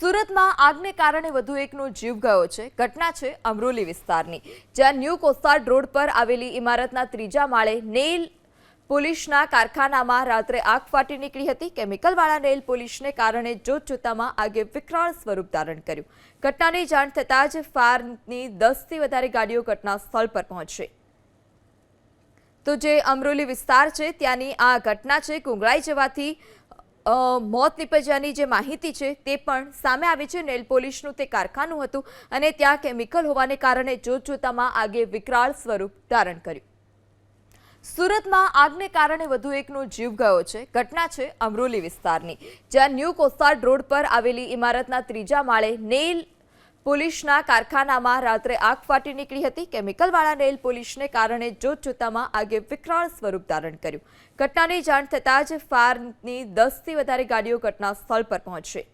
સુરતમાં આગને કારણે વધુ એકનો જીવ ગયો છે। ઘટના છે અમરોલી વિસ્તારની, જ્યાં ન્યૂ કોસ્ટાડ રોડ પર આવેલી ઇમારતના ત્રીજા માળે નેઇલ પોલિશના કારખાનામાં રાત્રે આગ ફાટી નીકળી હતી। કેમિકલવાળા નેઇલ પોલિશને કારણે જોતજોતામાં આગે વિકરાળ સ્વરૂપ ધારણ કર્યું। ઘટનાની જાણ થતાં જ ફાયરની 10થી વધારે ગાડીઓ ઘટના સ્થળ પર પહોંચી। તો જે અમરોલી વિસ્તાર છે ત્યાંની આ ઘટના છે। કુંગળાઈ જવાથી મોત નિપજ્યાની જે માહિતી છે તે પણ સામે આવી છે। નેલ પોલિશનું તે કારખાનું હતું અને ત્યાં કેમિકલ હોવાને કારણે જોતજોતામાં આગે વિકરાળ સ્વરૂપ ધારણ કર્યું। સુરતમાં આગને કારણે વધુ એકનો જીવ ગયો છે। ઘટના છે અમરોલી વિસ્તારની, જ્યાં ન્યૂ કોસ્ટાડ રોડ પર આવેલી ઇમારતના ત્રીજા માળે નેઇલ પોલિશના કારખાનામાં રાત્રે આગ ફાટી નીકળી હતી। કેમિકલવાળા નેઇલ પોલિશને કારણે જોતજોતામાં આગે વિકરાળ સ્વરૂપ ધારણ કર્યું। ઘટનાની જાણ થતાં જ ફાયરની 10થી વધારે ગાડીઓ ઘટના સ્થળ પર પહોંચી।